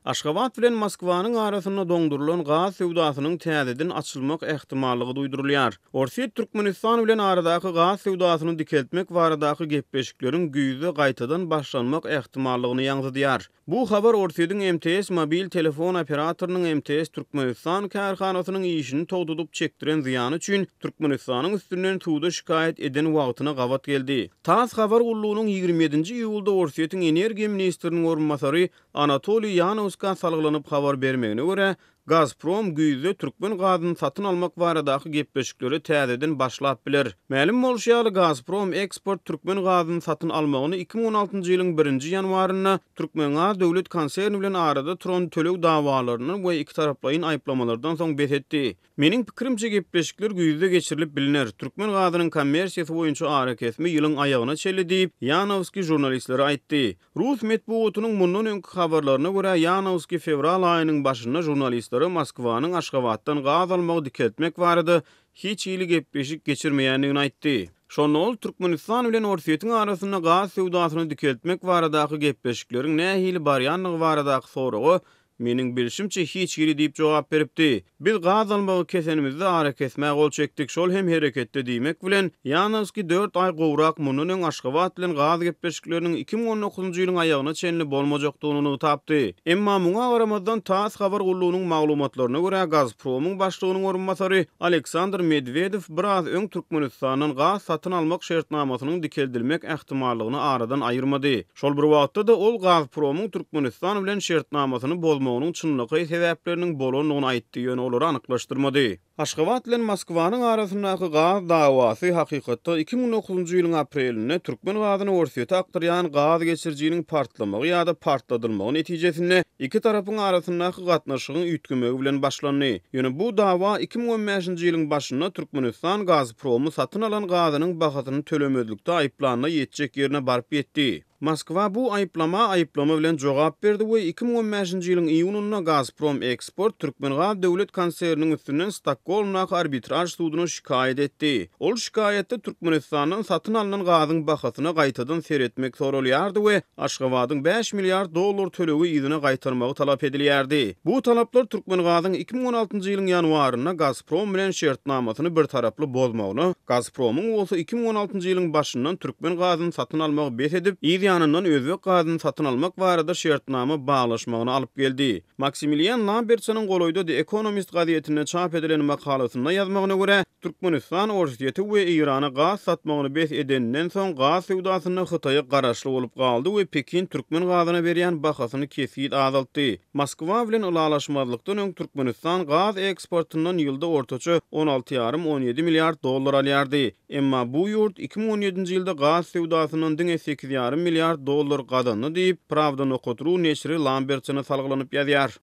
Aşgabat bilen Moskwanyň arasynda doňdurulan gaz sewdasynyň täzeden açylmak ähtimallygy duýdurulýar. Orsiýet Türkmenistan bilen aradaky gaz sewdasyny dikeltmek baradaky gepleşikleriň güýze gaýtadan başlanmak ähtimallygyny ýaňydýar. Bu habar Orsiýetiň MTS mobil telefon operatorynyň MTS Türkmenistan karhanasynyň işini togdudyp çekdiren ziýany üçin Türkmenistanyň üstünden tuğda şikayet eden wagtyna gawat geldi. TASS habar ullugynyň 27-nji iýulda Orsiýetiň energiýa ministriniň orunmasary Anatoliy Yanowska salgylanyp habar bermegine görä, Gazprom güýze türkmen gazyny satyn almak baradaky gepleşikleri täzeden başlap biler. Mälim bolşýaly Gazprom eksport türkmen gazyny satyn almagyny 2016-njy ýylyň 1-nji ýanwaryna Türkmengaz döwlet konserni bilen arada turan tölew dawalaryny we iki taraplaryň aýplamalardan soň bethetdi. Meniň pikirimçe gepleşikler güýze geçirilip biliner. Türkmen gazynyň kommersiýasy boýunça arakesmi ýylyň aýagyna çeldi diýip Yanowski jurnalistlere aýtdy. Rus medeniýetiniň mundan öňki habarlaryna görä Yanowski fevral aýynyň başynda jurnalist Moskwanyň Aşgabatdan gaz almagy dikeltmek barada hiç ýyly gepleşik geçirmeýändigini aýtdy. Şonol Türkmenistan bilen Orsiýetiň arasynda gaz sewdasyny dikeltmek baradaky gepleşikleriň nähili barýanlygy baradaky soragy meniň bilişimçe hiç ýeri diýip jogap beripdi. Biz gaz almagy kesenimizde arakesmäge gol çekdik, şol hem hereketde diýmek bilen Yanowski 4 aý gowrak munun öň Aşgabat bilen gaz gepleşikleriniň 2019-njy ýylyň aýagyna çenli bolmajakdygyny tapdy. Emma muňa garamazdan TASS habar gullugynyň maglumatlaryna görä Gazpromyň başlygynyň orunmasary Aleksandr Medvedew biraz öň Türkmenistanyň gaz satyn almak şertnamasynyň dikeldilmek ähtimallygyny aradan aýyrmady. Şol bir wagtda da ol Gazpromyň Türkmenistan bilen şertnamasyny bolmagynyň çynlygy sebäpleriniň bolanyny aýtdy ýöne olary anyklaşdyrmady. Aşgabat bilen Moskwanyň arasyndaky gaz dawasy hakykatda 2009-njy ýylyň aprelinde türkmen gazyny Orsiýete aktarýan gaz geçirjiginiň partlamagy ýa-da partladylmagy netijesinde iki tarapyň arasyndaky gatnaşygyň üýtgemegi bilen başlandy. Ýöne bu dawa 2015-nji ýylyň başynda Türkmenistan Gazpromy satyn alan gazynyň bahasyny tölemezlikde aýplanyna ýetjek ýerine baryp ýetdi. Moskwa bu aýplama bilen jogap berdi we 2015-nji ýylyň iýununda Gazprom Eksport Türkmengaz döwlet konserniň üstünden Stokholmdaky arbitraj sudyna şikayet etdi. Ol şikayetde Türkmenistanyň satyn alynan gazyň bahasyny gaýtadan seretmek sorulýardy we Aşgabatyň 5 milliard dollar tölewi ýygyna gaýtarmagy talap edilýärdi. Bu talaplar Türkmengazyň 2016-njy ýylyň ýanwaryna Gazprom bilen şertnamasyny bir taraply bozmagyny, Gazpromyň bolsa 2016-njy ýylyň başyndan türkmen gazyny satyn almagy betedip ýanyndan özbek gazyny satyn almak barada şertnama baglaşmagyny alyp geldi. Maximilian Lambertsynyň goloýda The Economist gazetine çap edilen makalasynda ýazmagyna görä, Türkmenistan Orsiýeti we Irana gaz satmagyny bes edenden soň gaz sewdasyny Hytaýa garaşly bolup galdy we Pekin türkmen gazyna berýän bahasyny kesip azaltdy. Moskwa bilen ulalaşmazlykdan öň Türkmenistan gaz eksportundan ýylda ortaça 16,5-17 milliard dollar alýardy. Emma bu ýurt 2017-nji ýylda gaz sewdasynyň 8,5 milliard dollar gadanny diýip Pravda Nokotru neşri Lambertsyna salgylanyp ýazýar.